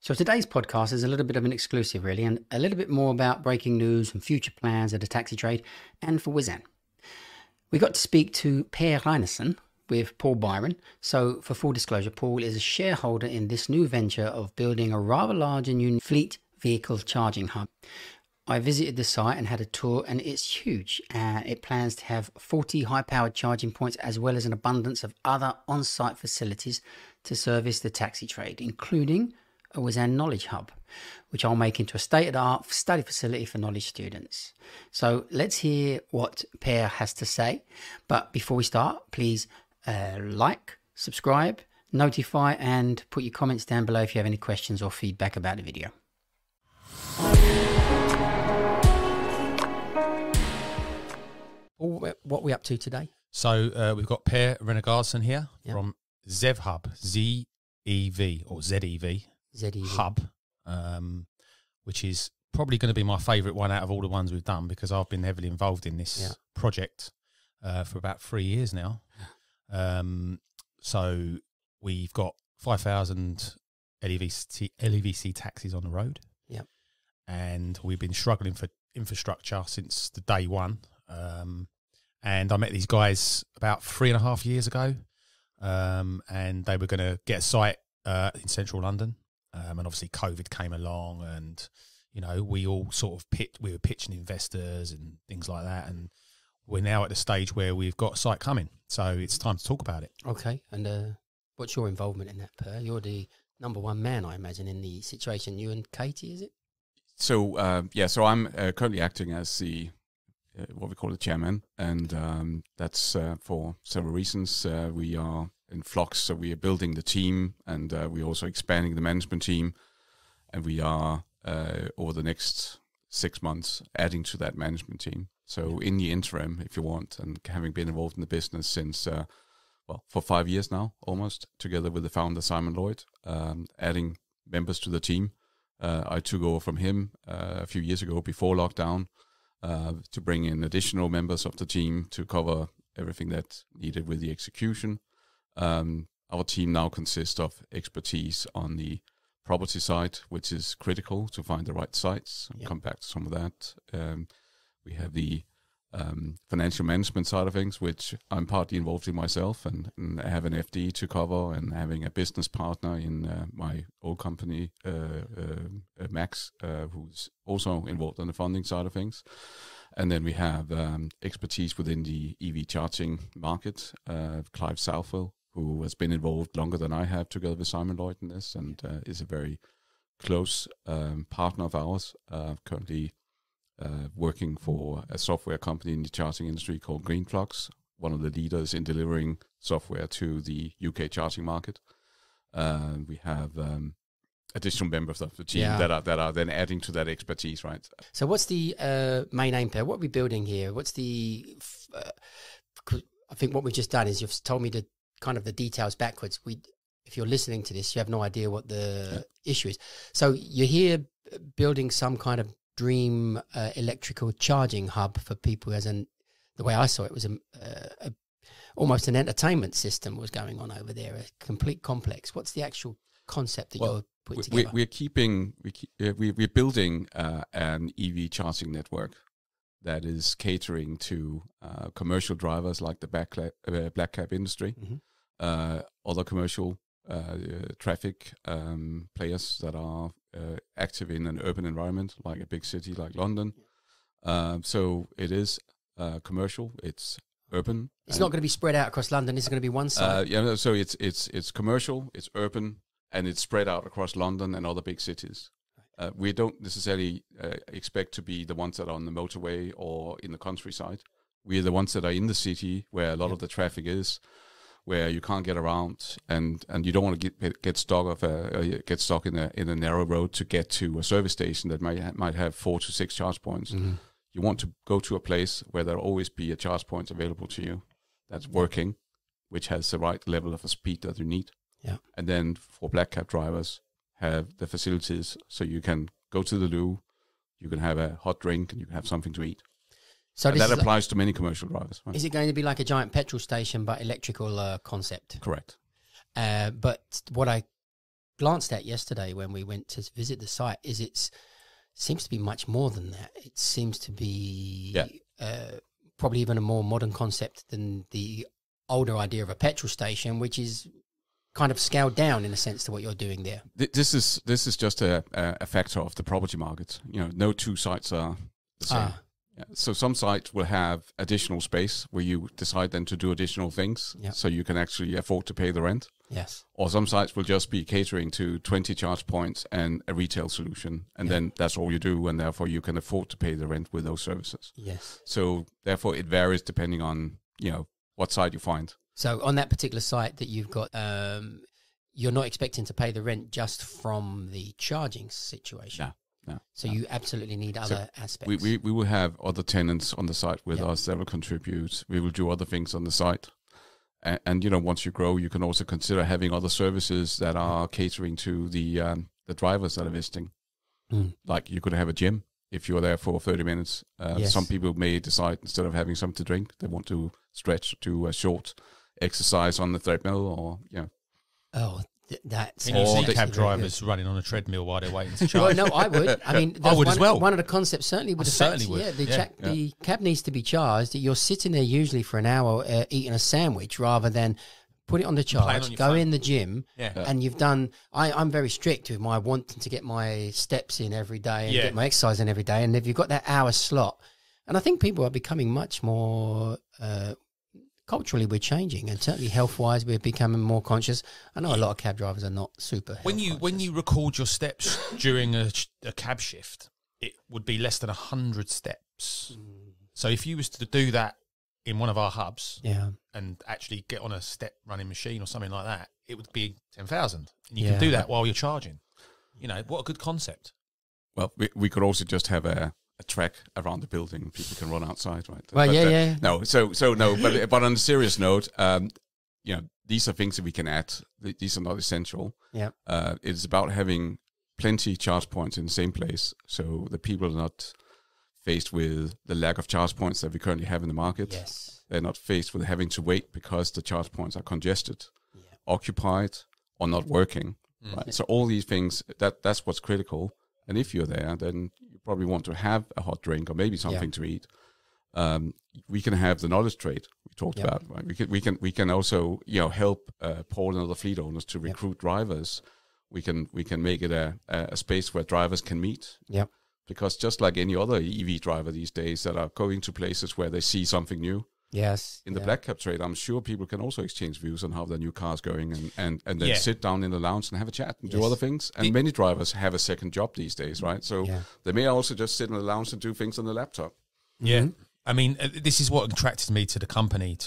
So today's podcast is a little bit of an exclusive, really, and a little bit more about breaking news and future plans of the taxi trade and for Wizan. We got to speak to Per Reinersen with Paul Byron. So for full disclosure, Paul is a shareholder in this new venture of building a rather large and unique fleet vehicle charging hub. I visited the site and had a tour, and it's huge. It plans to have 40 high-powered charging points as well as an abundance of other on-site facilities to service the taxi trade, including a Wizan Knowledge Hub, which I'll make into a state-of-the-art study facility for knowledge students. So let's hear what Per has to say. But before we start, please like, subscribe, notify, and put your comments down below if you have any questions or feedback about the video. What are we up to today? So we've got Per Renegardsen here from ZEV HUB, Z-E-V or Z-E-V. ZEV Hub, which is probably going to be my favourite one out of all the ones we've done, because I've been heavily involved in this project for about 3 years now. So we've got 5,000 LEVC taxis on the road. Yep. And we've been struggling for infrastructure since the day one. And I met these guys about 3.5 years ago, and they were going to get a site in central London. And obviously COVID came along, and, you know, we all sort of we were pitching investors and things like that. And we're now at the stage where we've got a site coming. So it's time to talk about it. Okay. And what's your involvement in that, Per? You're the number one man, I imagine, in the situation. You and Katie, is it? So, so I'm currently acting as the, what we call the chairman. And that's for several reasons. We are in flux, so we are building the team, and we're also expanding the management team, and we are over the next 6 months adding to that management team. So in the interim, if you want, and having been involved in the business since for 5 years now, almost, together with the founder Simon Lloyd, adding members to the team. I took over from him a few years ago before lockdown to bring in additional members of the team to cover everything that's needed with the execution. Our team now consists of expertise on the property side, which is critical to find the right sites. I'll come back to some of that. We have the financial management side of things, which I'm partly involved in myself, and I have an FD to cover, and having a business partner in my old company, Max, who's also involved on the funding side of things. And then we have expertise within the EV charging market, Clive Southwell, who has been involved longer than I have, together with Simon Lloyd in this, and is a very close partner of ours, currently working for a software company in the charging industry called Greenflux, one of the leaders in delivering software to the UK charging market. We have additional members of the team that are then adding to that expertise, right? So what's the main aim there? What are we building here? What's the... I think what we've just done is you've told me the kind of the details backwards. If you're listening to this, you have no idea what the issue is. So you're here building some kind of dream electrical charging hub for people, the way I saw it was almost an entertainment system was going on over there, a complete complex. What's the actual concept that you're putting together? We're building an EV charging network that is catering to commercial drivers like the black cab industry, other commercial traffic players that are active in an urban environment like a big city like London. So it is commercial, it's urban. It's not going to be spread out across London. It's going to be one side. So it's commercial, it's urban, and it's spread out across London and other big cities. We don't necessarily expect to be the ones that are on the motorway or in the countryside. We're the ones that are in the city where a lot of the traffic is, where you can't get around, and you don't want to get stuck in a narrow road to get to a service station that might have 4 to 6 charge points. Mm-hmm. You want to go to a place where there'll always be a charge point available to you that's working, which has the right level of a speed that you need. Yeah. And then for black cab drivers, have the facilities so you can go to the loo, you can have a hot drink, and you can have something to eat. So that applies to many commercial drivers. Right? Is it going to be like a giant petrol station but electrical concept? Correct. But what I glanced at yesterday when we went to visit the site is it seems to be much more than that. It seems to be probably even a more modern concept than the older idea of a petrol station, which is kind of scaled down in a sense to what you're doing there. This is just a factor of the property market. You know, no two sites are the same. Yeah. So some sites will have additional space where you decide then to do additional things, so you can actually afford to pay the rent. Yes. Or some sites will just be catering to 20 charge points and a retail solution, and then that's all you do, and therefore you can afford to pay the rent with those services. Yes. So therefore it varies depending on, you know, what site you find. So on that particular site that you've got, you're not expecting to pay the rent just from the charging situation. No. So you absolutely need other aspects. We will have other tenants on the site with us that will contribute. We will do other things on the site. And you know, once you grow, you can also consider having other services that are catering to the drivers that are visiting. Like you could have a gym if you're there for 30 minutes. Some people may decide instead of having something to drink, they want to stretch, do a short exercise on the treadmill, or that's. Can you see cab drivers running on a treadmill while they're waiting to charge? Well, no, I would. I mean, I would as well. One of the concepts certainly would affect. The cab needs to be charged. You're sitting there usually for an hour eating a sandwich rather than put it on the charge, go in the gym, and you've done. I'm very strict with my wanting to get my steps in every day and get my exercise in every day. And if you've got that hour slot, and I think people are becoming much more. Culturally, we're changing, and certainly health-wise, we're becoming more conscious. I know a lot of cab drivers are not super. When you record your steps during a cab shift, it would be less than 100 steps. So if you was to do that in one of our hubs, and actually get on a step running machine or something like that, it would be 10,000, and you can do that while you're charging. You know, what a good concept. Well, we could also just have a track around the building. People can run outside, right? Well, but, No, so no. But on a serious note, you know, these are things that we can add. These are not essential. Yeah. It's about having plenty charge points in the same place, so the people are not faced with the lack of charge points that we currently have in the market. Yes. They're not faced with having to wait because the charge points are congested, occupied, or not working. Right. So all these things, that's what's critical. And if you're there, then you probably want to have a hot drink or maybe something to eat. We can have the knowledge trade we talked about. Right? We can also, you know, help Paul and other fleet owners to recruit drivers. We can make it a space where drivers can meet. Yeah. Because just like any other EV driver these days that are going to places where they see something new. Yes. In the black cab trade, I'm sure people can also exchange views on how their new car's going and then sit down in the lounge and have a chat and do other things. And many drivers have a second job these days, right? So they may also just sit in the lounge and do things on the laptop. Yeah. I mean, this is what attracted me to the company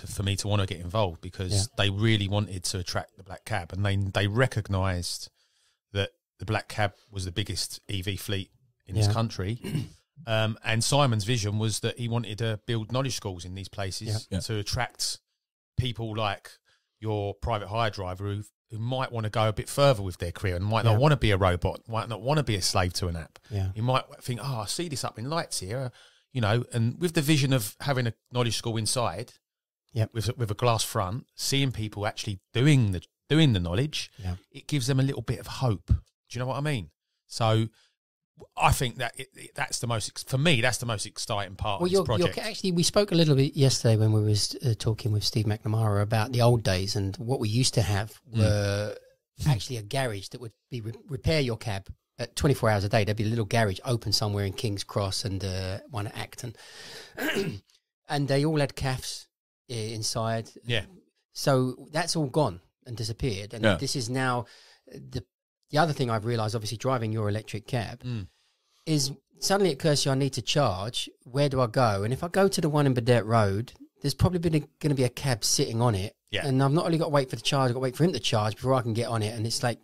for me to want to get involved, because they really wanted to attract the black cab, and they recognised that the black cab was the biggest EV fleet in this country. And Simon's vision was that he wanted to build knowledge schools in these places to attract people like your private hire driver who might want to go a bit further with their career and might not want to be a robot, might not want to be a slave to an app. Yeah. He might think, I see this up in lights here, you know, and with the vision of having a knowledge school inside with a glass front, seeing people actually doing the knowledge, it gives them a little bit of hope. Do you know what I mean? So I think that that's the most, for me, that's the most exciting part of this project. Actually, we spoke a little bit yesterday when we was talking with Steve McNamara about the old days, and what we used to have were actually a garage that would be repair your cab at 24 hours a day. There'd be a little garage open somewhere in King's Cross and one at Acton. And they all had CAFs inside. Yeah. So that's all gone and disappeared. And this is now the other thing I've realised, obviously driving your electric cab, is suddenly it occurs to you, I need to charge. Where do I go? And if I go to the one in Burdett Road, there's probably going to be a cab sitting on it. Yeah. And I've not only got to wait for the charge, I've got to wait for him to charge before I can get on it. And it's like,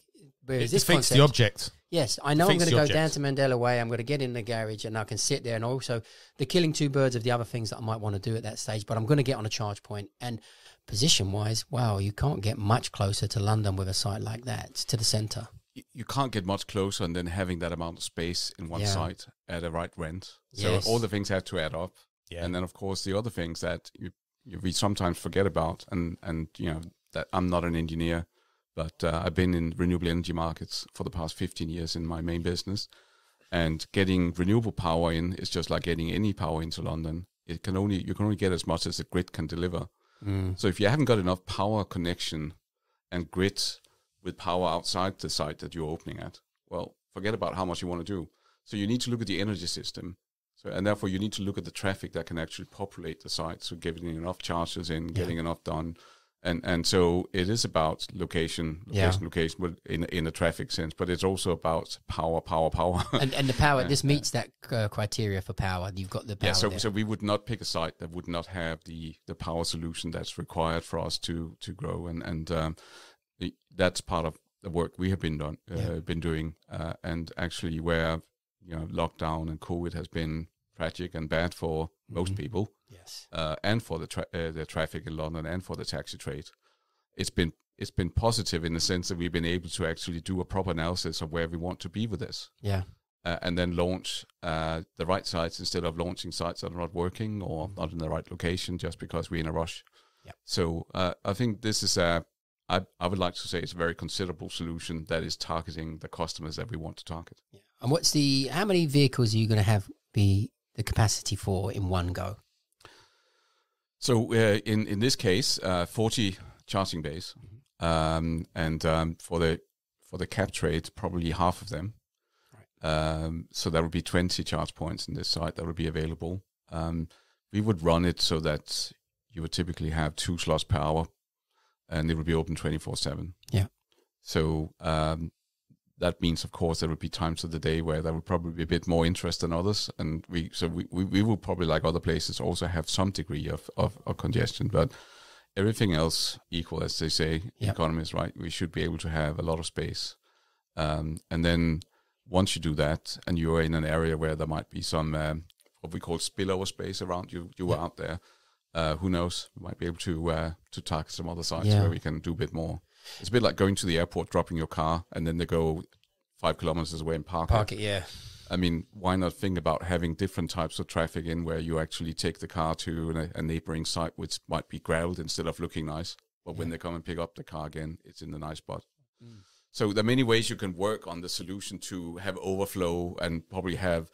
where is this concept? It defeats the object. Yes, I know I'm going to go down to Mandela Way, I'm going to get in the garage and I can sit there, and also the killing two birds of the other things that I might want to do at that stage, but I'm going to get on a charge point. And position-wise, wow, you can't get much closer to London with a site like that. It's to the centre. You can't get much closer, and then having that amount of space in one site at a right rent. So all the things have to add up. Yeah. And then, of course, the other things that we sometimes forget about, and you know, that I'm not an engineer, but I've been in renewable energy markets for the past 15 years in my main business. And getting renewable power in is just like getting any power into London. You can only get as much as the grid can deliver. So if you haven't got enough power connection and grid with power outside the site that you're opening at, well, forget about how much you want to do. So you need to look at the energy system. So, and therefore you need to look at the traffic that can actually populate the site. So getting enough chargers in, getting enough done. And so it is about location, but in a traffic sense, but it's also about power. And the power, this meets that criteria for power. You've got the power. Yeah, so we would not pick a site that would not have the power solution that's required for us to grow. And that's part of the work we have been doing. And actually where, lockdown and COVID has been tragic and bad for most people. Yes. And for the traffic in London and for the taxi trade, it's been positive in the sense that we've been able to actually do a proper analysis of where we want to be with this. Yeah. And then launch the right sites instead of launching sites that are not working or not in the right location just because we're in a rush. Yeah. So I think this is I would like to say it's a very considerable solution that is targeting the customers that we want to target. Yeah. And how many vehicles are you going to have be the capacity for in one go? So in this case, 40 charging bays, and for the cab trade, probably half of them. Right. So there would be 20 charge points in this site that would be available. We would run it so that you would typically have 2 slots per hour, and it would be open 24/7. Yeah. So that means, of course, there would be times of the day where there would probably be a bit more interest than others, and we will probably, like other places, also have some degree of congestion. But everything else equal, as they say, economists, right? We should be able to have a lot of space, and then once you do that, and you are in an area where there might be some what we call spillover space around you, are out there. Who knows? We might be able to target some other sites where we can do a bit more. It's a bit like going to the airport, dropping your car, and then they go 5 kilometers away and park it. Yeah. I mean, why not think about having different types of traffic in where you actually take the car to a neighboring site, which might be graveled instead of looking nice. But when they come and pick up the car again, it's in the nice spot. So there are many ways you can work on the solution to have overflow and probably have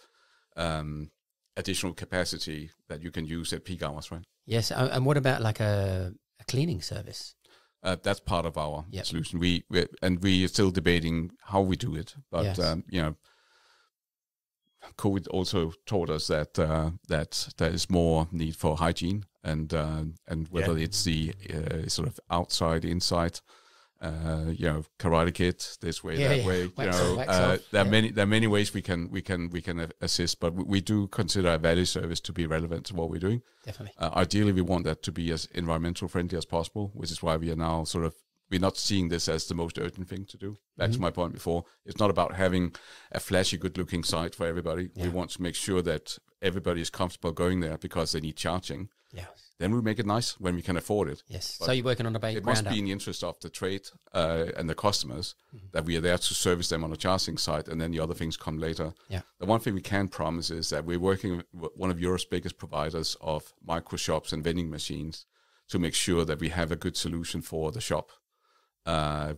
additional capacity that you can use at peak hours, right? Yes. And what about like a cleaning service? That's part of our solution. We are still debating how we do it, but COVID also taught us that there is more need for hygiene and whether it's the sort of outside, inside, Karate Kid this way, that way. There are many ways we can assist, but we do consider a value service to be relevant to what we're doing. Definitely. Ideally, we want that to be as environmental friendly as possible, which is why we are now we're not seeing this as the most urgent thing to do. Back to my point before, it's not about having a flashy, good-looking site for everybody. Yeah. We want to make sure that everybody is comfortable going there because they need charging. Yeah. Then we make it nice when we can afford it. Yes. But so you're working on a it must be in the interest of the trade and the customers that we are there to service them on a charging site, and then the other things come later. Yeah. The one thing we can promise is that we're working with one of Europe's biggest providers of micro shops and vending machines to make sure that we have a good solution for the shop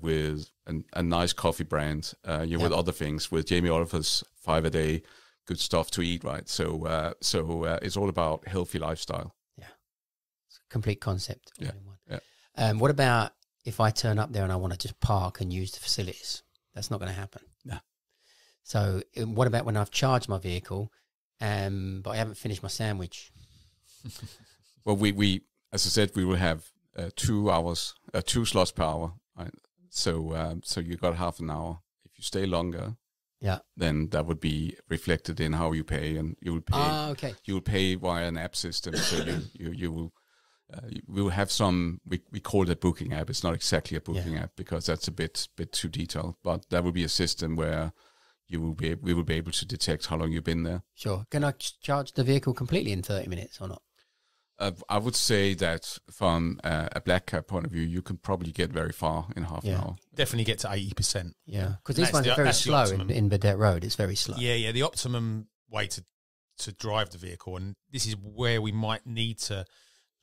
with a nice coffee brand, with other things, with Jamie Oliver's 5 a day, good stuff to eat, right? So it's all about healthy lifestyle. Complete concept. Yeah. What about if I turn up there and I want to just park and use the facilities? That's not going to happen. No. So what about when I've charged my vehicle, but I haven't finished my sandwich? Well, we as I said, we will have 2 slots per hour. Right? So you got half an hour. If you stay longer, then that would be reflected in how you pay, and you will pay. You will pay via an app system. So you will. We will have some. We call it a booking app. It's not exactly a booking app because that's a bit too detailed. But that will be a system where we will be able to detect how long you've been there. Sure. Can I charge the vehicle completely in 30 minutes or not? I would say that from a black cab point of view, you can probably get very far in half an hour. Definitely get to 80%. Yeah, because these ones are very slow in Burdett Road. It's very slow. Yeah. The optimum way to drive the vehicle, and this is where we might need to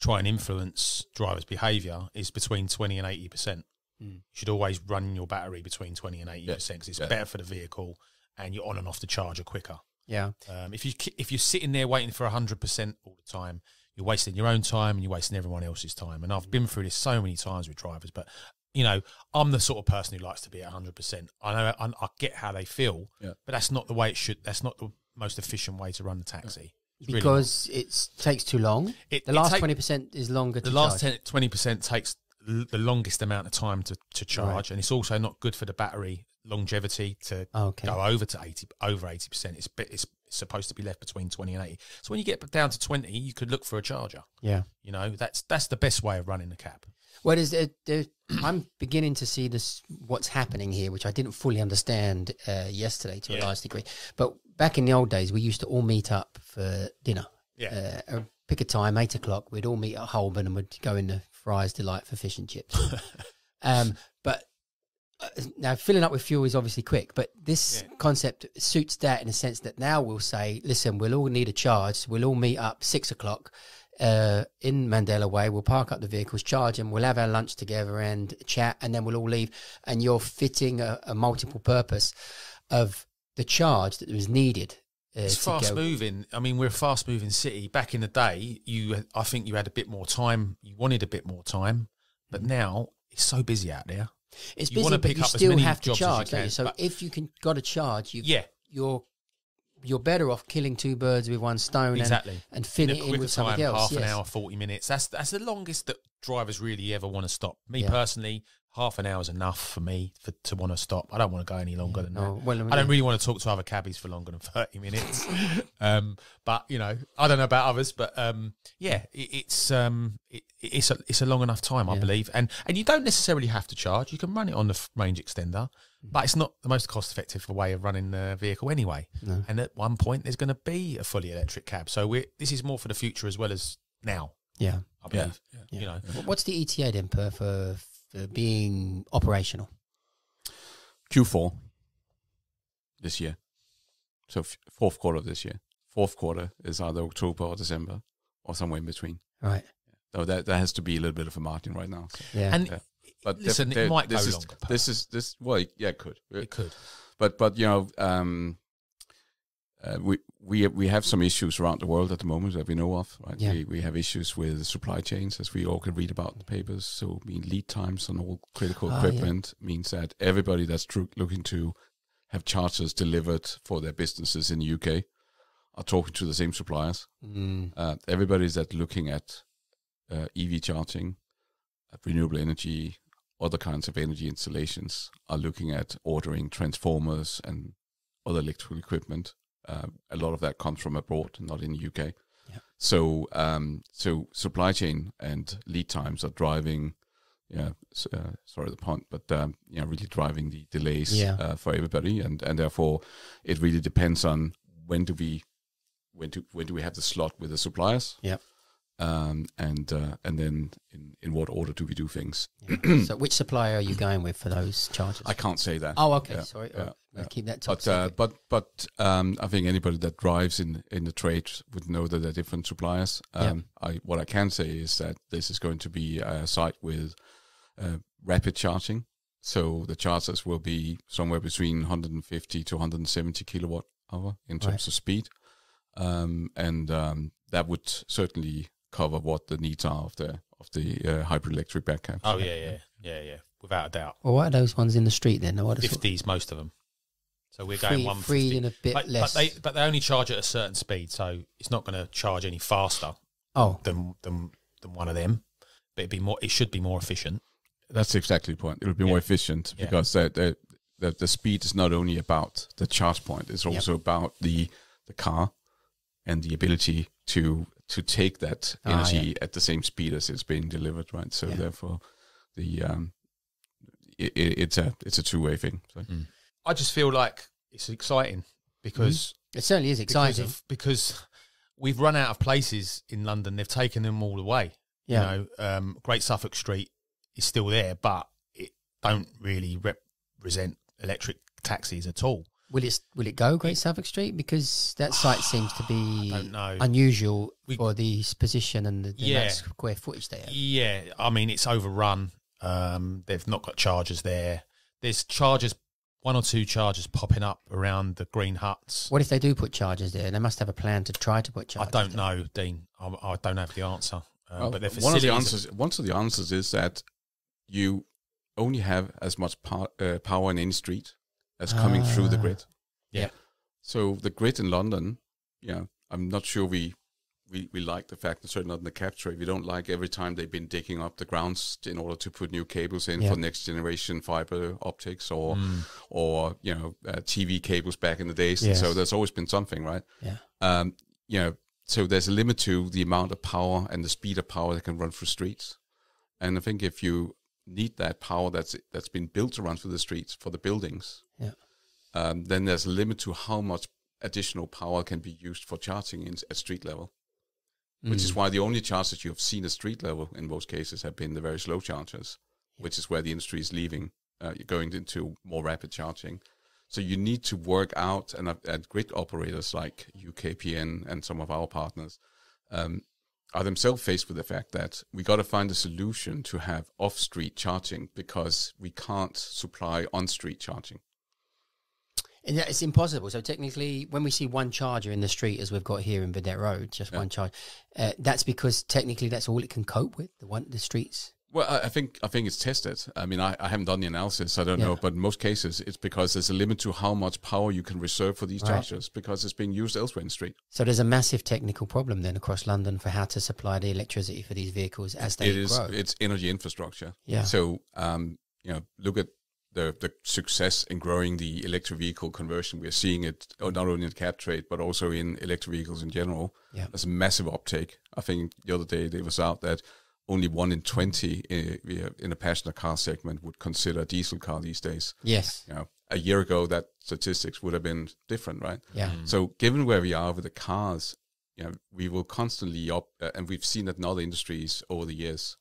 try and influence drivers' behaviour, is between 20 and 80%. You should always run your battery between 20 and 80% because it's better for the vehicle, and you're on and off the charger quicker. Yeah. If you're sitting there waiting for 100% all the time, you're wasting your own time and you're wasting everyone else's time. And I've been through this so many times with drivers, but you know, I'm the sort of person who likes to be at 100%. I know I get how they feel, but that's not the way it should. That's not the most efficient way to run the taxi. Because it takes too long. The last 20% is longer. The last 20% takes the longest amount of time to charge, and it's also not good for the battery longevity to go over 80%. It's supposed to be left between 20 and 80. So when you get down to 20, you could look for a charger. Yeah, you know, that's the best way of running the cab. Well, I'm beginning to see this what's happening here, which I didn't fully understand yesterday to a large degree. But back in the old days, we used to all meet up for dinner. Pick a time, 8 o'clock. We'd all meet at Holborn and we'd go in the Fry's Delight for fish and chips. But now filling up with fuel is obviously quick, but this concept suits that in a sense that now we'll say, listen, we'll all need a charge. We'll all meet up 6 o'clock in Mandela Way. We'll park up the vehicles, charge them. We'll have our lunch together and chat, and then we'll all leave. And you're fitting a multiple purpose of the charge that was needed. It's fast moving. I mean, we're a fast moving city. Back in the day, I think you had a bit more time. You wanted a bit more time, but now it's so busy out there. It's busy, but you still have to charge, don't you? So if you got a charge, you're better off killing two birds with one stone and filling it in with something else. Half an hour, 40 minutes. That's the longest that drivers really ever want to stop. Me personally, half an hour is enough for me to want to stop. I don't want to go any longer than that. Well, I don't really want to talk to other cabbies for longer than 30 minutes. But you know, I don't know about others, but it's a long enough time, I believe. And you don't necessarily have to charge. You can run it on the range extender, but it's not the most cost-effective way of running the vehicle anyway. No. And at one point, there's going to be a fully electric cab. So this is more for the future as well as now. Yeah, I believe. You know, what's the ETA then for being operational? Q4 this year. So fourth quarter of this year. Fourth quarter is either October or December or somewhere in between. Right. So that has to be a little bit of a margin right now. So. Yeah. And but listen, it might go longer. Well, yeah, it could. It could. But you know, we have some issues around the world at the moment that we know of. Right? Yeah. We have issues with supply chains, as we all can read about in the papers. So, I mean, lead times on all critical equipment means that everybody that's looking to have chargers delivered for their businesses in the UK are talking to the same suppliers. Everybody that's looking at EV charging, renewable energy, other kinds of energy installations are looking at ordering transformers and other electrical equipment. A lot of that comes from abroad, not in the UK. Yeah. So supply chain and lead times are driving, sorry the pun, but really driving the delays for everybody, and therefore it really depends on when do we have the slot with the suppliers. Yeah. And then in what order do we do things? Yeah. So which supplier are you going with for those chargers? I can't say that. Oh, okay. Sorry. I'll keep that top secret. But I think anybody that drives in the trade would know that there are different suppliers. What I can say is that this is going to be a site with rapid charging. So the chargers will be somewhere between 150 to 170 kilowatt hour in terms of speed. And that would certainly cover what the needs are of the hybrid electric back cabs. Oh yeah, without a doubt. Well, what are those ones in the street then? 50s, most of them. So we're going 150. And a bit less. But they only charge at a certain speed, so it's not going to charge any faster. Than one of them. But it should be more efficient. That's exactly the point. It will be more efficient because the speed is not only about the charge point; it's also about the car and the ability to take that energy at the same speed as it's being delivered, right? So therefore, it's a two-way thing. So. I just feel like it's exciting because it certainly is exciting because we've run out of places in London. They've taken them all away. Yeah. You know, Great Suffolk Street is still there, but it don't really represent electric taxis at all. Will it go Great Suffolk Street? Because that site seems to be unusual for the position and the square footage there. Yeah, I mean, it's overrun. They've not got chargers there. There's chargers, 1 or 2 chargers popping up around the green huts. What if they do put chargers there? They must have a plan to try to put chargers. I don't know, Dean. I don't have the answer. But one of the answers is that you only have as much power in any street as coming through the grid. Yeah. So the grid in London, I'm not sure we like the fact that certainly not in the Catering, we don't like every time they've been digging up the grounds in order to put new cables in for next generation fiber optics or TV cables back in the days. Yes. So there's always been something, right? Yeah. So there's a limit to the amount of power and the speed of power that can run through streets. And I think if you need that power that's been built to run through the streets for the buildings, then there's a limit to how much additional power can be used for charging at street level. Which is why the only chargers you have seen at street level in most cases have been the very slow chargers, which is where the industry is leaving, going into more rapid charging. So you need to work out, and grid operators like UKPN and some of our partners are themselves faced with the fact that we got to find a solution to have off-street charging because we can't supply on-street charging. And it's impossible. So technically, when we see one charger in the street, as we've got here in Vedette Road, just one charge, that's because technically that's all it can cope with, the streets. Well, I think it's tested. I mean, I haven't done the analysis. I don't know, but in most cases, it's because there's a limit to how much power you can reserve for these chargers because it's being used elsewhere in the street. So there's a massive technical problem then across London for how to supply the electricity for these vehicles as they grow. It's energy infrastructure. Yeah. So look at the success in growing the electric vehicle conversion. We're seeing it not only in cab trade, but also in electric vehicles in general. Yeah. There's a massive uptake. I think the other day it was out that only 1 in 20 in a passenger car segment would consider a diesel car these days. Yes. A year ago, that statistics would have been different, right? Yeah. So given where we are with the cars, we will constantly and we've seen that in other industries over the years,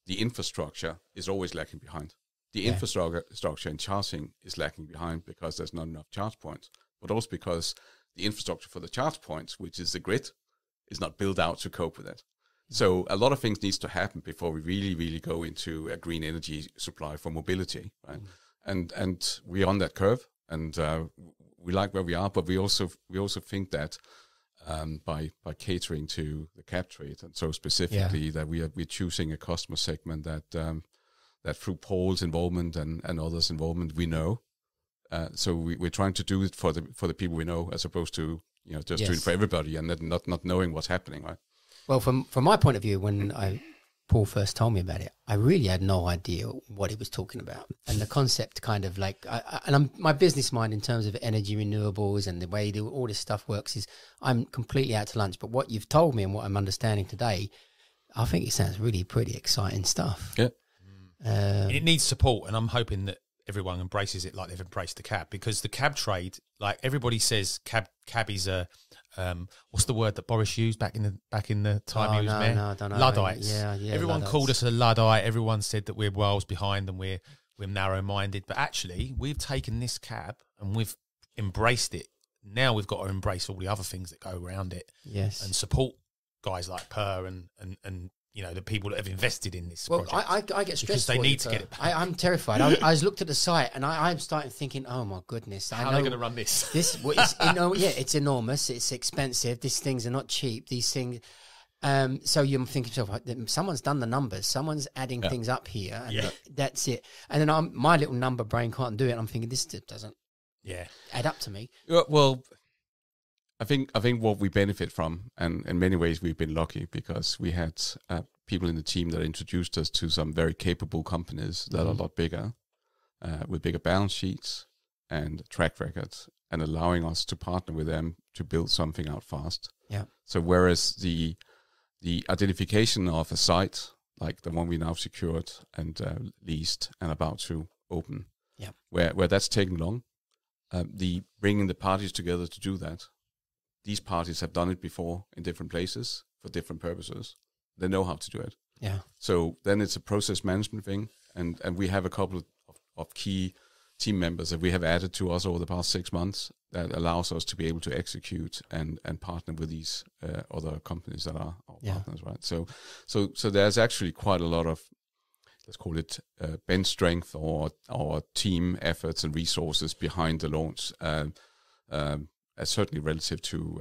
the infrastructure is always lacking behind. The infrastructure in charging is lacking behind because there's not enough charge points, but also because the infrastructure for the charge points, which is the grid, is not built out to cope with it. So a lot of things needs to happen before we really, really go into a green energy supply for mobility, right? And we're on that curve, and we like where we are, but we also think that by catering to the cab trade, and so specifically that we're choosing a customer segment that through Paul's involvement and others' involvement, we know. So we're trying to do it for the people we know, as opposed to just doing it for everybody and then not knowing what's happening, right? Well, from my point of view, when Paul first told me about it, I really had no idea what he was talking about, and the concept kind of like, my business mind in terms of energy renewables and the way all this stuff works is I'm completely out to lunch. But what you've told me and what I'm understanding today, I think it sounds really pretty exciting stuff. Yeah. It needs support, and I'm hoping that everyone embraces it like they've embraced the cab, because the cab trade, like everybody says, cab is a what's the word that Boris used back in the time he was mayor? No, I don't know. Luddites. Yeah, everyone Luddites. called us a Luddite. Everyone said that we're worlds behind and we're narrow-minded. But actually, we've taken this cab and we've embraced it. Now we've got to embrace all the other things that go around it. Yes, and support guys like Per and the people that have invested in this project. I get stressed because they need to get it back. I'm terrified. I looked at the site and I'm starting thinking, oh my goodness, how are they going to run this? It's enormous. It's expensive. These things are not cheap. These things. So you're thinking to yourself, someone's done the numbers. Someone's adding things up here, and that's it. And then my little number brain can't do it. I'm thinking this doesn't add up to me. Well, I think what we benefit from, and in many ways we've been lucky because we had people in the team that introduced us to some very capable companies that are a lot bigger, with bigger balance sheets and track records, and allowing us to partner with them to build something out fast. Yeah. So whereas the identification of a site like the one we now secured and leased and about to open, where that's taken long, the bringing the parties together to do that. These parties have done it before in different places for different purposes. They know how to do it. Yeah. So then it's a process management thing, and we have a couple of key team members that we have added to us over the past 6 months that allows us to be able to execute and partner with these other companies that are our partners, right? So there's actually quite a lot of let's call it bench strength or team efforts and resources behind the launch, certainly relative to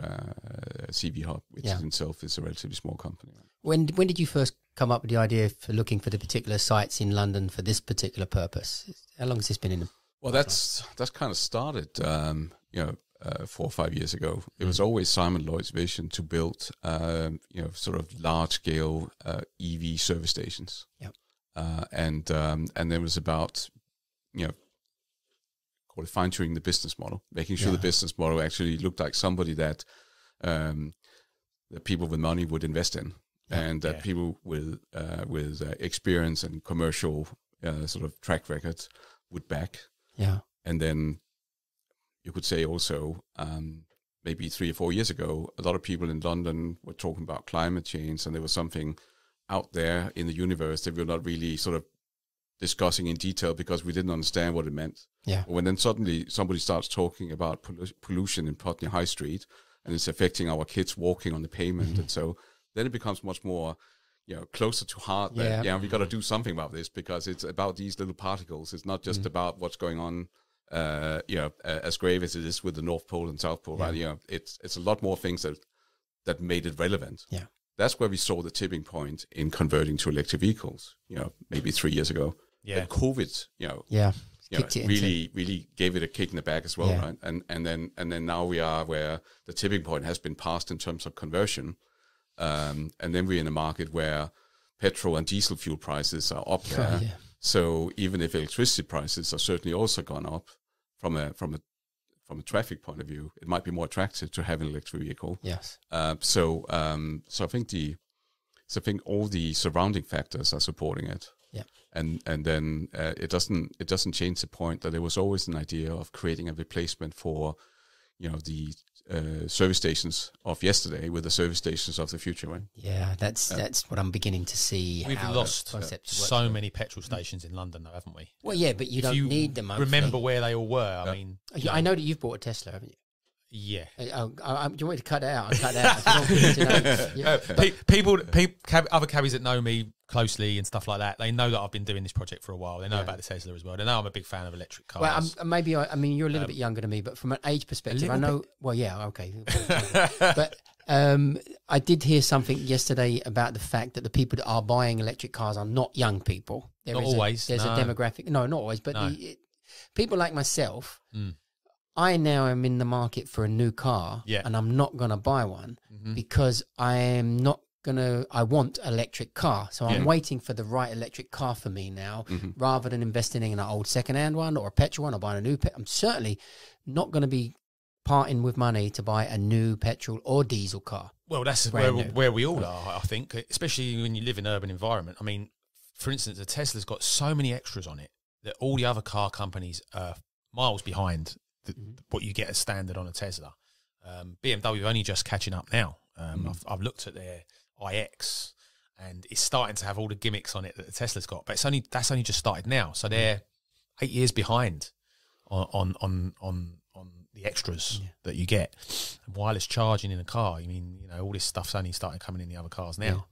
ZEV HUB, which in itself is a relatively small company. When did you first come up with the idea for looking for the particular sites in London for this particular purpose? How long has this been in? Well, that's kind of started, 4 or 5 years ago. It was always Simon Lloyd's vision to build, sort of large-scale EV service stations. Yep. And then it was about, call it fine-tuning the business model, making sure the business model actually looked like somebody that people with money would invest in, and that people with experience and commercial sort of track records would back. Yeah. And then you could say also, maybe 3 or 4 years ago, a lot of people in London were talking about climate change, and there was something out there in the universe that we were not really sort of discussing in detail because we didn't understand what it meant. Yeah. When then suddenly somebody starts talking about pollution in Putney High Street, and it's affecting our kids walking on the pavement, and so then it becomes much more, closer to heart. That, we got to do something about this because it's about these little particles. It's not just about what's going on. As grave as it is with the North Pole and South Pole, right? It's a lot more things that made it relevant. Yeah. That's where we saw the tipping point in converting to electric vehicles, maybe 3 years ago. Yeah. But COVID, really gave it a kick in the back as well, right? And then now we are where the tipping point has been passed in terms of conversion. And then we're in a market where petrol and diesel fuel prices are up there. Yeah. So even if electricity prices are certainly also gone up from a traffic point of view, it might be more attractive to have an electric vehicle. Yes. So I think all the surrounding factors are supporting it. Yeah. And then it doesn't change the point that there was always an idea of creating a replacement for, the service stations of yesterday with the service stations of the future, right? Yeah, that's what I'm beginning to see. We've lost so many petrol stations in London, though, haven't we? Well, yeah, but you don't need them. Remember where they all were? I mean, I know that you've bought a Tesla, haven't you? Yeah. Do you want me to cut it out? I'll cut it out. People, other cabbies that know me closely and stuff like that, they know that I've been doing this project for a while. They know about the Tesla as well. They know I'm a big fan of electric cars. Well, you're a little bit younger than me, but from an age perspective, I know. Well, yeah, okay. But I did hear something yesterday about the fact that the people that are buying electric cars are not young people. Not always. There's a demographic. No, not always. But people like myself. I now am in the market for a new car, and I'm not going to buy one because I want an electric car. So I'm waiting for the right electric car for me now, rather than investing in an old second-hand one or a petrol one or buying a new I'm certainly not going to be parting with money to buy a new petrol or diesel car. Well, that's where we all are, I think, especially when you live in an urban environment. I mean, for instance, the Tesla's got so many extras on it that all the other car companies are miles behind what you get as standard on a Tesla. BMW are only just catching up now. I've looked at their iX, and it's starting to have all the gimmicks on it that the Tesla's got, but that's only just started now. So they're 8 years behind on the extras that you get. And wireless charging in a car. I mean, all this stuff's only starting coming in the other cars now.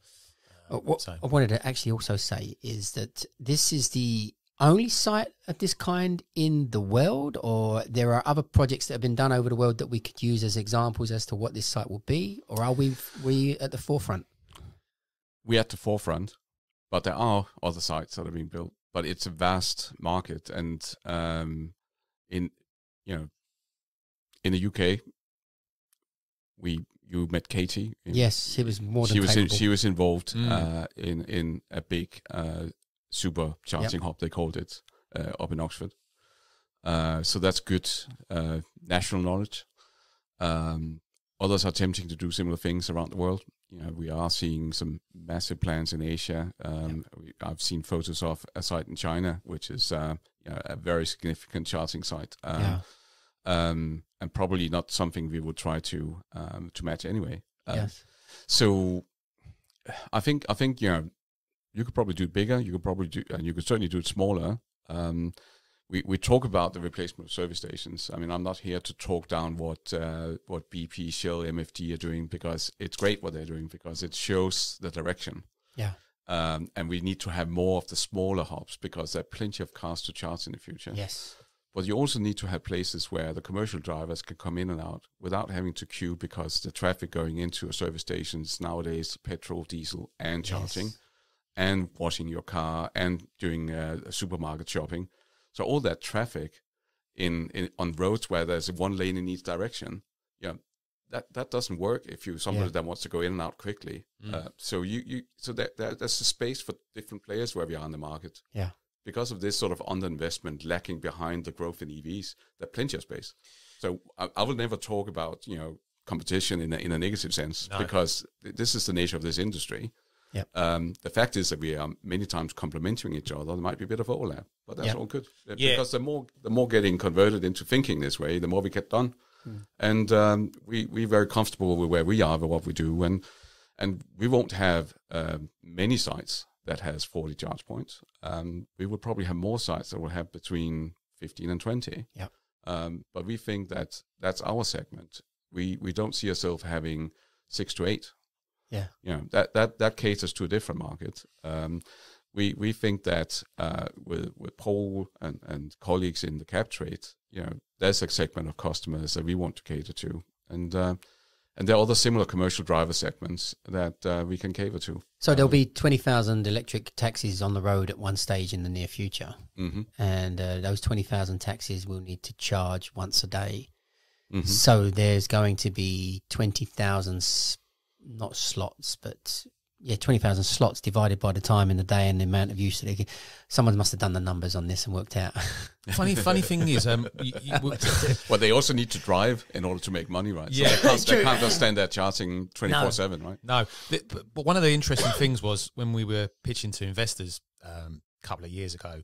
What I wanted to actually also say is that this is the only site of this kind in the world, or there are other projects that have been done over the world that we could use as examples as to what this site will be, or are we at the forefront? We're at the forefront, but there are other sites that are being built, but it's a vast market. And in the UK, you met Katie. Yes, she was more than capable. She was involved in a big super charging hub, they called it, up in Oxford. So that's good national knowledge. Others are attempting to do similar things around the world. We are seeing some massive plans in Asia. I've seen photos of a site in China, which is a very significant charging site. And probably not something we would try to match anyway. So I think you could probably do it bigger. You could certainly do it smaller. We talk about the replacement of service stations. I mean, I'm not here to talk down what BP, Shell, MFD are doing, because it's great what they're doing, because it shows the direction. Yeah. and we need to have more of the smaller hubs because there are plenty of cars to charge in the future. Yes. But you also need to have places where the commercial drivers can come in and out without having to queue, because the traffic going into a service station is nowadays petrol, diesel, and charging, Yes. and washing your car, and doing supermarket shopping. So all that traffic on roads where there's one lane in each direction, that doesn't work if you're somebody that wants to go in and out quickly. So there's a space for different players where we are in the market. Yeah. Because of this sort of underinvestment lacking behind the growth in EVs, there's plenty of space. So I will never talk about competition in a negative sense, because this is the nature of this industry. Yep. The fact is that we are many times complementing each other. There might be a bit of overlap, but that's all good. Because the more getting converted into thinking this way, the more we get done. And we're very comfortable with where we are, with what we do, and we won't have many sites that has 40 charge points. We will probably have more sites that will have between 15 and 20. Yeah. But we think that that's our segment. We don't see ourselves having 6 to 8. Yeah. That caters to a different market. We think that with Paul and colleagues in the cab trade, there's a segment of customers that we want to cater to, and there are other similar commercial driver segments that we can cater to. So there'll be 20,000 electric taxis on the road at one stage in the near future, and those 20,000 taxis will need to charge once a day. So there's going to be 20,000 not slots, but 20,000 slots divided by the time in the day and the amount of use that they get. Someone must have done the numbers on this and worked out. Funny thing is, well, they also need to drive in order to make money, right? Yeah, so they can't just stand there charging 24/7, right? No, but one of the interesting things was when we were pitching to investors a couple of years ago,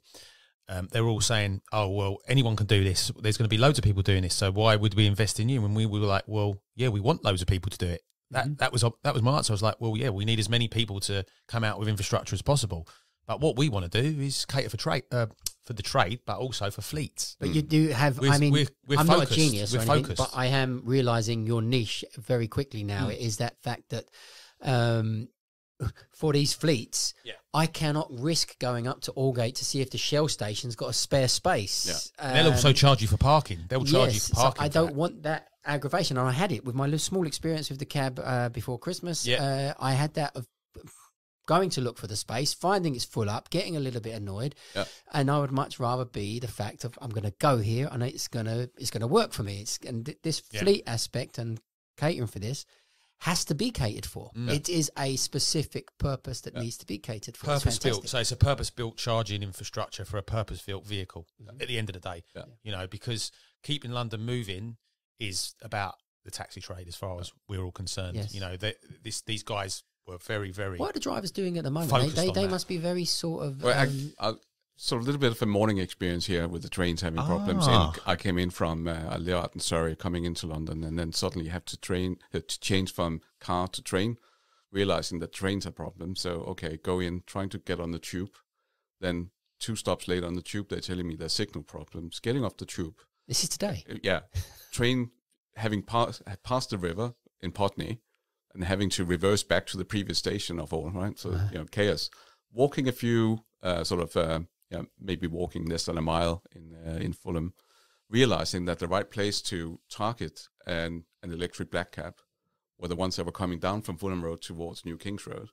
they were all saying, "Oh, well, anyone can do this. There's going to be loads of people doing this. So why would we invest in you?" And we were like, "Well, yeah, we want loads of people to do it." That was my answer. I was like, well, yeah, we need as many people to come out with infrastructure as possible. But what we want to do is cater for the trade, but also for fleets. But you do have, we're I'm focused. not a genius or anything, focused. but I am realising your niche very quickly now. It is that fact that for these fleets, I cannot risk going up to Aldgate to see if the Shell station's got a spare space. Yeah. They'll also charge you for parking. They'll charge you for parking. So I don't want that aggravation. And I had it with my little small experience with the cab before Christmas. Yeah. I had that of going to look for the space, finding it's full up, getting a little bit annoyed. Yeah. And I would much rather be the fact of I'm going to go here and it's going to work for me. This fleet aspect and catering for this has to be catered for. It is a specific purpose that needs to be catered for. Purpose-built. So it's a purpose-built charging infrastructure for a purpose-built vehicle at the end of the day. Yeah. Because keeping London moving is about the taxi trade as far as we're all concerned. Yes. These guys were very, very... What are the drivers doing at the moment? They must be very sort of... Well, so a little bit of a morning experience here with the trains having problems. I came in from Leeuwarden in Surrey, coming into London, and then suddenly you have to change from car to train, realizing that trains have problems. So, okay, go in, trying to get on the tube. Then 2 stops later on the tube, they're telling me there's signal problems. Getting off the tube. This is today? Yeah. Train having passed the river in Putney and having to reverse back to the previous station of all, right? So, chaos. Walking a few maybe walking less than a mile in Fulham, realizing that the right place to target an electric black cab were the ones that were coming down from Fulham Road towards New Kings Road,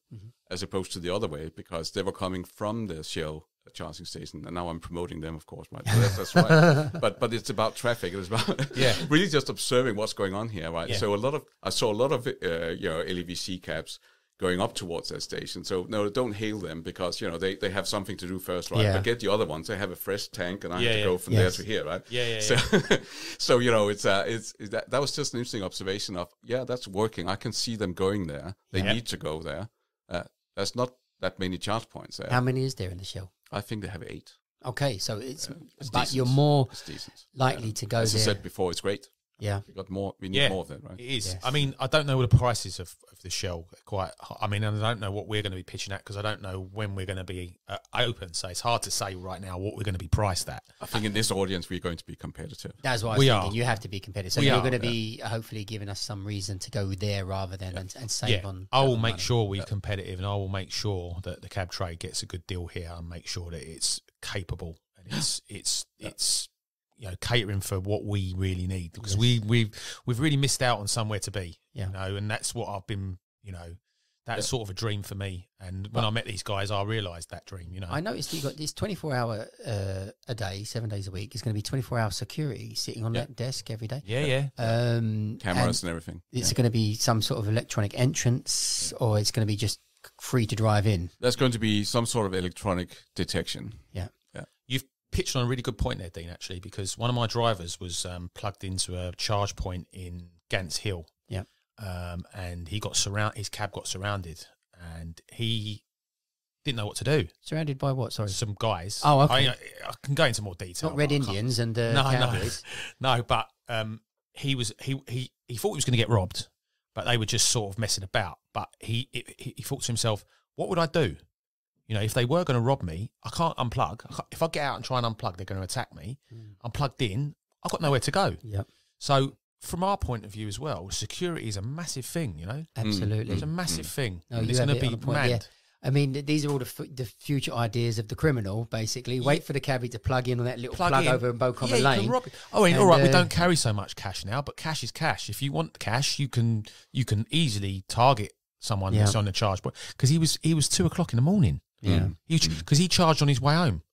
as opposed to the other way, because they were coming from the Shell charging station, and now I'm promoting them, of course, right? So that's right. But it's about traffic. It's about really just observing what's going on here, right? Yeah. So I saw a lot of LEVC cabs going up towards that station. So no, don't hail them, because they have something to do first, right? But get the other ones. They have a fresh tank, and I have to go from there to here, right? So it's that was just an interesting observation of that's working. I can see them going there. They need to go there. There's not that many charge points there. How many is there in the Shell? I think they have 8. Okay, so it's but decent. you're more likely to go As there. I said before, it's great. Yeah. We need more of that, right? It is. Yes. I mean, I don't know the prices of the Shell quite. I mean, and I don't know what we're going to be pitching at because I don't know when we're going to be open. So it's hard to say right now what we're going to be priced at. I think in this audience we're going to be competitive. That's what I was We thinking. are. You have to be competitive. So you're going to be hopefully giving us some reason to go there rather than and save on. I will make money. sure we're competitive, and I will make sure that the cab trade gets a good deal here, and make sure that it's capable and it's catering for what we really need because we've really missed out on somewhere to be. Yeah. And that's what I've been. That's sort of a dream for me. And when I met these guys, I realised that dream. I noticed you got this 24-hour a day, 7 days a week. It's going to be 24-hour security sitting on that desk every day. Yeah. Cameras and everything. It's going to be some sort of electronic entrance, or it's going to be just free to drive in. There's going to be some sort of electronic detection. Yeah. You've pitched on a really good point there, Dean, actually, because one of my drivers was plugged into a charge point in Gants Hill. Yeah. And he got his cab got surrounded, and he didn't know what to do. Surrounded by what? Sorry. Some guys. Oh, okay. I can go into more detail. Not Red Indians and cowboys. No, but he thought he was going to get robbed, but they were just sort of messing about. But he thought to himself, what would I do? If they were going to rob me, I can't unplug. If I get out and try and unplug, they're going to attack me. I'm plugged in. I've got nowhere to go. Yep. So from our point of view as well, security is a massive thing, Absolutely. It's a massive thing. No, and it's going to be mad. Yeah. I mean, these are all the future ideas of the criminal, basically. Wait for the cabbie to plug in on that little plug over in Beaucommon Lane. You can rob it. All right, we don't carry so much cash now, but cash is cash. If you want cash, you can easily target someone that's on the charge point. Because he was 2:00 in the morning. Yeah. Because he charged on his way home.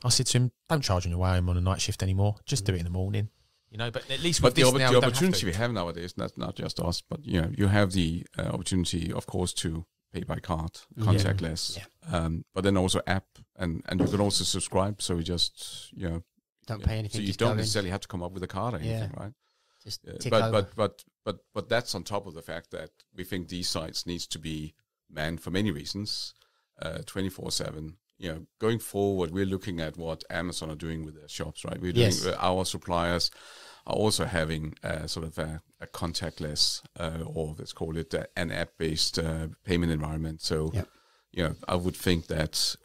I said to him, don't charge on your way home on a night shift anymore. Just do it in the morning. But at least with the this now, opportunity we have nowadays, not just us, but you have the opportunity, of course, to pay by card, contactless, but then also app, and you can also subscribe. So you just don't pay anything. So you don't necessarily have to come up with a card or anything, right? Just tick over. But that's on top of the fact that we think these sites needs to be manned for many reasons, 24/7. Going forward, we're looking at what Amazon are doing with their shops, right? We're doing our suppliers are also having sort of a contactless, or let's call it an app-based payment environment. So, I would think that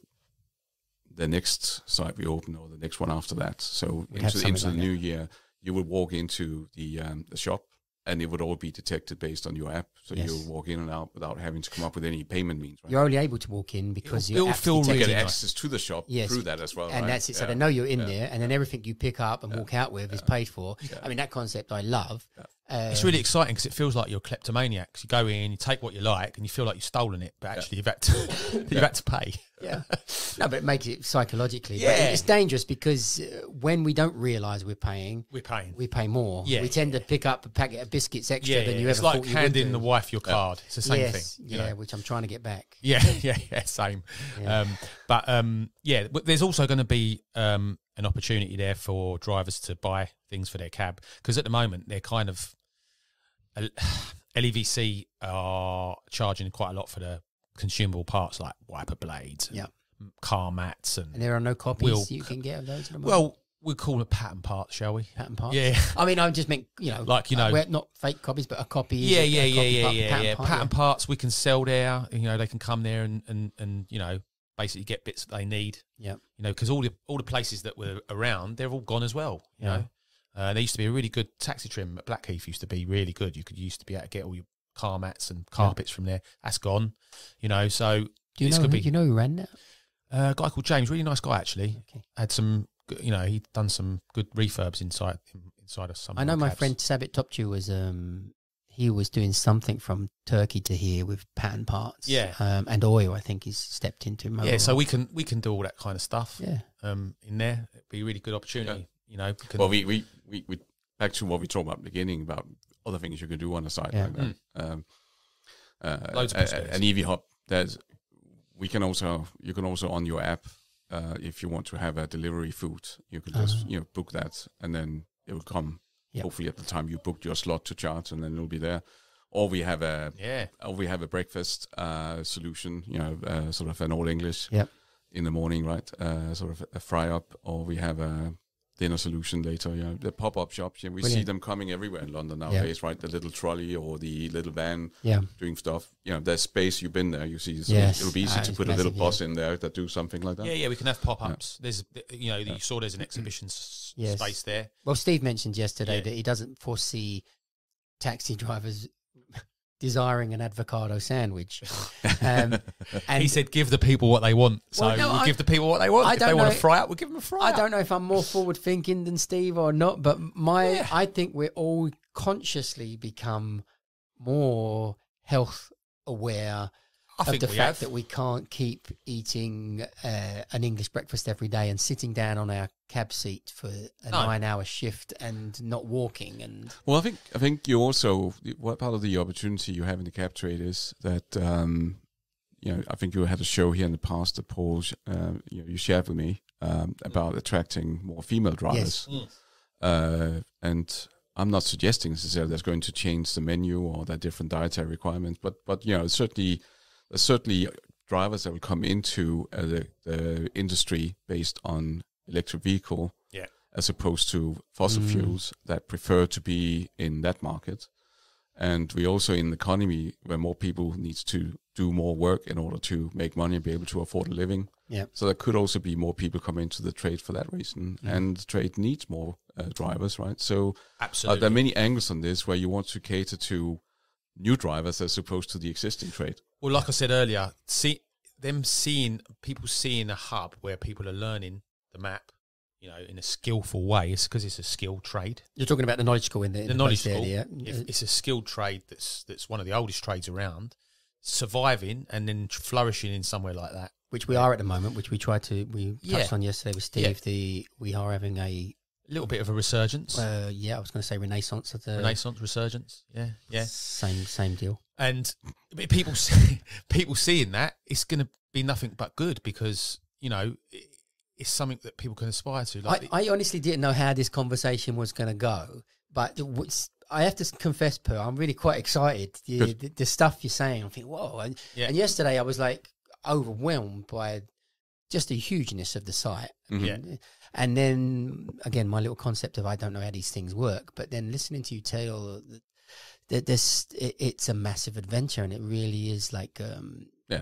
the next site we open or the next one after that, so into the new year, you would walk into the shop, and it would all be detected based on your app. So you'll walk in and out without having to come up with any payment means. Right? You're only able to walk in because you'll get nice. access to the shop through that as well. And that's it. So they know you're in there, and then everything you pick up and walk out with is paid for. Yeah. I mean, that concept I love. It's really exciting because it feels like you're kleptomaniacs. You go in, you take what you like, and you feel like you've stolen it, but actually you've had to pay. Yeah. No, but it makes it psychologically. Yeah. But it's dangerous because when we don't realise we pay more. Yeah. We tend to pick up a packet of biscuits extra than you ever thought you would. It's like handing the wife your card. It's the same thing. Which I'm trying to get back. Yeah, same. Yeah. But there's also going to be an opportunity there for drivers to buy things for their cab, because at the moment they're kind of LEVC are charging quite a lot for the consumable parts like wiper blades, car mats, and there are no copies you can get of those at the moment? Well, we'll call it pattern parts, shall we? Pattern parts. Yeah. I mean, I just meant not fake copies, but a copy. Yeah. Pattern parts we can sell there. They can come there and basically get bits that they need. Yeah. Because all the places that were around, they're all gone as well. You know, there used to be a really good taxi trim at Blackheath. Used to be really good. You used to be able to get all your car mats and carpets from there. That's gone. So do you know who ran that? A guy called James, really nice guy actually. Okay. Had some, he'd done some good refurbs inside of some. I know my friend Sabit Topchu was he was doing something from Turkey to here with pattern parts. Yeah. And oil, I think he's stepped into. Yeah, so we can do all that kind of stuff. Yeah. In there, it'd be a really good opportunity. Yeah. We back to what we talked about at the beginning about other things you can do on the site like that. Loads of possibilities. An EV hub. You can also on your app, if you want to have a delivery food, you can just book that, and then it will come. Yep. Hopefully at the time you booked your slot to charge, and then it'll be there. Or we have a breakfast solution, sort of an all English in the morning, right? Sort of a fry up, or we have a dinner solution later. Yeah, the pop-up shops. Yeah, we see them coming everywhere in London nowadays, right? The little trolley or the little van doing stuff. There's space. You've been there. You see, so it'll be easy to put a little bus in there that do something like that. Yeah, we can have pop-ups. There's, you saw there's an exhibition space there. Well, Steve mentioned yesterday that he doesn't foresee taxi drivers desiring an avocado sandwich. And he said, give the people what they want. So we'll give the people what they want. If they want to fry up, we'll give them a fry up. I don't know if I'm more forward thinking than Steve or not, but I think we're all consciously become more health aware of the fact that we can't keep eating an English breakfast every day and sitting down on our cab seat for a 9-hour shift and not walking. And well, I think you also, what part of the opportunity you have in the cab trade is that I think you had a show here in the past that Paul you shared with me about attracting more female drivers. Yes. And I'm not suggesting necessarily that's going to change the menu or the different dietary requirements, but there's certainly drivers that will come into the industry based on electric vehicle as opposed to fossil fuels that prefer to be in that market. And we also in the economy where more people need to do more work in order to make money and be able to afford a living. Yeah. So there could also be more people come into the trade for that reason. And the trade needs more drivers, right? So absolutely. There are many angles on this where you want to cater to new drivers as opposed to the existing trade. Well, like I said earlier, people seeing a hub where people are learning the map, in a skillful way. It's because it's a skilled trade. You're talking about the knowledge school in the knowledge school. It's a skilled trade that's one of the oldest trades around, surviving and then flourishing in somewhere like that. Which we are at the moment, which we touched on yesterday with Steve. Yeah. We are having a little bit of a resurgence. I was going to say renaissance of the resurgence. Yeah. Same deal. And people seeing that, it's going to be nothing but good because it's something that people can aspire to. Like I honestly didn't know how this conversation was going to go, but I have to confess, Per, I'm really quite excited. The stuff you're saying, I think, whoa! And yesterday I was like overwhelmed by just the hugeness of the site. And then again, my little concept of I don't know how these things work, but then listening to you tell that it's a massive adventure, and it really is like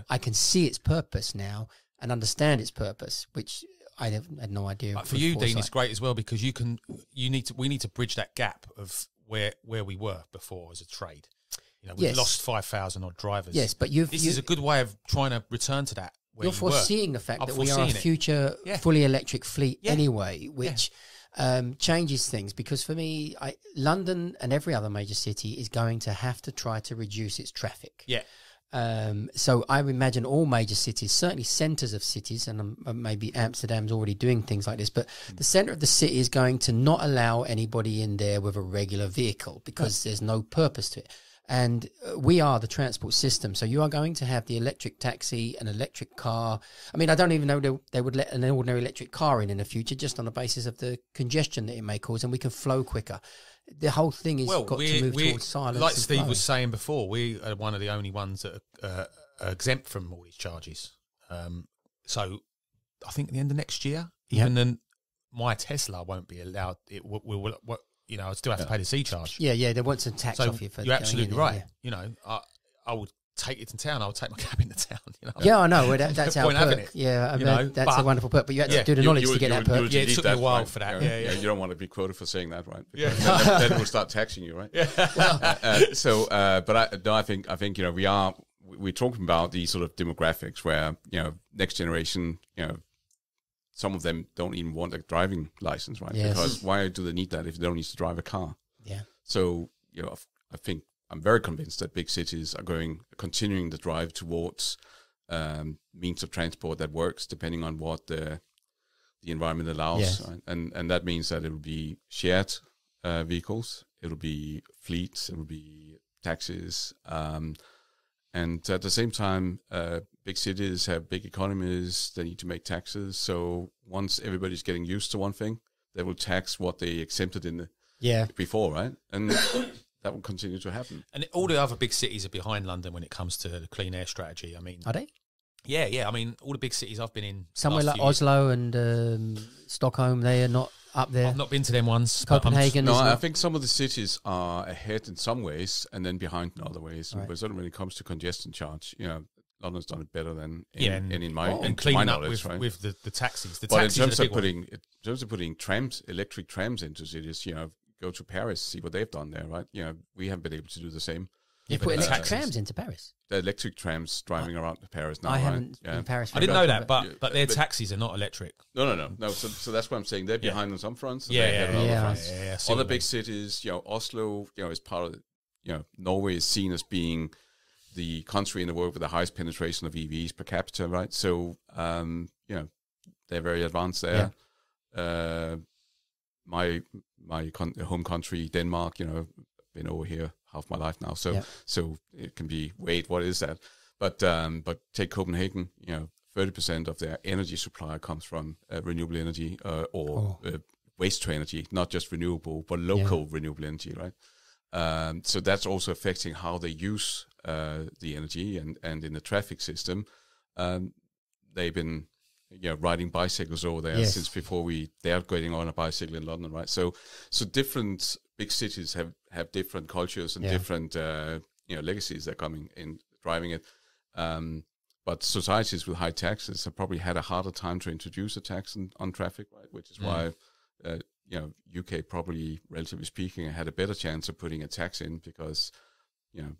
I can see its purpose now and understand its purpose, which I had no idea. For you, Dean, it's great as well because we need to bridge that gap of where we were before as a trade. We've lost 5,000 odd drivers. Yes, but this is a good way of trying to return to that. You're foreseeing the fact that we are a future fully electric fleet anyway, which changes things. Because for me, London and every other major city is going to have to try to reduce its traffic. Yeah. So I imagine all major cities, certainly centres of cities, and maybe Amsterdam's already doing things like this, but the centre of the city is going to not allow anybody in there with a regular vehicle because there's no purpose to it. And we are the transport system. So you are going to have the electric taxi, an electric car. I mean, I don't even know they would let an ordinary electric car in the future just on the basis of the congestion that it may cause, and we can flow quicker. The whole thing is got to move towards silence. Like Steve was saying before, we are one of the only ones that are exempt from all these charges. So I think at the end of next year, even then, my Tesla won't be allowed. It will I still have to pay the C charge. Yeah, they want some tax off you for you're absolutely right. Yeah. I would take it to town. I would take my cab into town. Yeah, I know. That's our perk. Yeah, that's a wonderful perk. But you had to do the knowledge to get that perk. Yeah, it took me a while for that. Yeah, you don't want to be quoted for saying that, right? Because then we'll start taxing you, right? Yeah. I think we're talking about these sort of demographics where next generation, some of them don't even want a driving license, right? Yes. Because why do they need that if they don't need to drive a car? Yeah. So, I think I'm very convinced that big cities are continuing the drive towards means of transport that works depending on what the environment allows. Yes. Right? And that means that it will be shared vehicles, it will be fleets, it will be taxis. And at the same time, big cities have big economies. They need to make taxes. So once everybody's getting used to one thing, they will tax what they exempted in before, right? And that will continue to happen. And all the other big cities are behind London when it comes to the clean air strategy. I mean, are they? Yeah. I mean, all the big cities I've been in, somewhere like Oslo and Stockholm, they are not up there. I've not been to them ones. but Copenhagen. No, is I not- think some of the cities are ahead in some ways and then behind in other ways. Right. But certainly when it comes to congestion charge, London's done it better than in and my to my cleaning up knowledge, with, right? with the taxis. The But taxis in terms are the of big one. putting electric trams into cities, go to Paris, see what they've done there, right? We haven't been able to do the same. You but put the electric taxis- trams into Paris. The electric trams driving around Paris now. I right? haven't Yeah. been in Paris. I didn't know that, Yeah, but their but- taxis are not electric. No. So that's what I'm saying. They're behind on some fronts. And they're ahead on yeah. other fronts. I see Other what you big cities, Oslo, is part of. Norway is seen as being the country in the world with the highest penetration of EVs per capita, right? So, they're very advanced there. My home country, Denmark, been over here half my life now, so it can be, wait, what is that? But take Copenhagen, 30% of their energy supply comes from renewable energy or waste to energy, not just renewable, but local renewable energy, right? So that's also affecting how they use the energy, and in the traffic system, they've been riding bicycles over there since before they're getting on a bicycle in London, right? So different big cities have different cultures and different legacies that are coming in driving it. But societies with high taxes have probably had a harder time to introduce a tax on traffic, right? Which is why UK probably, relatively speaking, had a better chance of putting a tax in because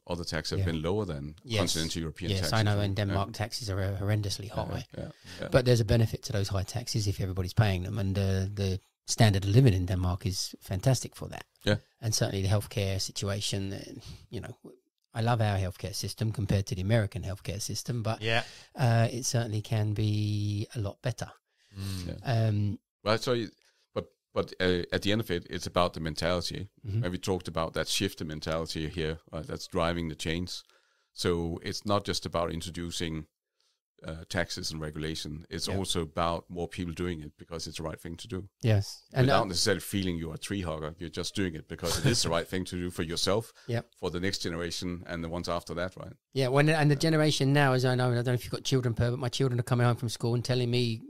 other taxes have been lower than continental European taxes. Yes, I know. In Denmark, taxes are horrendously high. Yeah. But there's a benefit to those high taxes if everybody's paying them, and the standard of living in Denmark is fantastic for that. Yeah, and certainly the healthcare situation. I love our healthcare system compared to the American healthcare system, but it certainly can be a lot better. Well, but at the end of it, it's about the mentality. And we talked about that shift in mentality here, right? That's driving the change. So it's not just about introducing taxes and regulation. It's also about more people doing it because it's the right thing to do. Yes. And without necessarily feeling you're a tree hugger. You're just doing it because it is the right thing to do for yourself, for the next generation and the ones after that, right? Yeah, and the generation now, as I don't know if you've got children, Per, but my children are coming home from school and telling me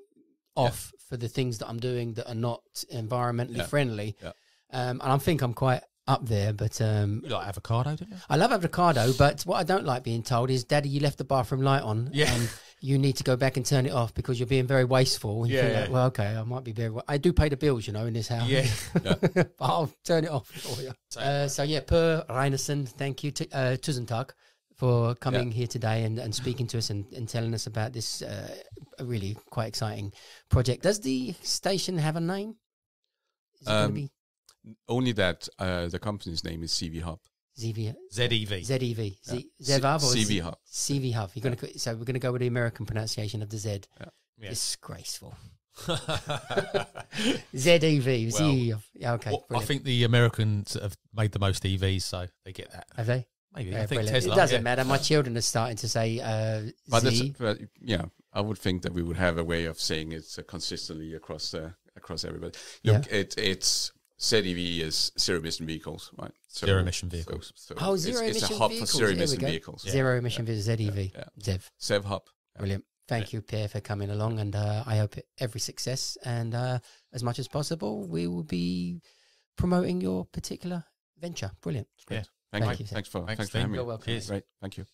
off for the things that I'm doing that are not environmentally friendly. Yeah. And I think I'm quite up there, but You like avocado, don't you? I love avocado, but what I don't like being told is, Daddy, you left the bathroom light on and you need to go back and turn it off because you're being very wasteful. And you think, well, okay, I might be I do pay the bills, in this house. Yeah. But I'll turn it off for you. Per Reinissen, thank you. Tusen tak for coming here today and speaking to us and telling us about this really quite exciting project. Does the station have a name? Is it going to be only that the company's name is ZEV HUB. ZEV. ZEV. ZEV. ZEV HUB or ZEV HUB. ZEV HUB. So we're going to go with the American pronunciation of the Z. Yeah. Disgraceful. ZEV. ZEV. Yeah, okay. Well, I think the Americans have made the most EVs, so they get that. Have they? Maybe. Yeah, I think brilliant. Tesla. It doesn't matter. My children are starting to say But Z. I would think that we would have a way of saying it consistently across everybody. Look, it's ZEV is zero emission vehicles, right? So, Zero emission vehicles. Zero emission It's a hub vehicles. for zero There we emission go. vehicles. Zero emission vehicles. ZEV. ZEV. ZEV HUB. Brilliant. Thank you, Pierre, for coming along, and I hope every success. And as much as possible, we will be promoting your particular venture. Brilliant. Yeah. Thank you. you, sir. Thanks for Steve. having me. You're welcome. Cheers. Great. Thank you.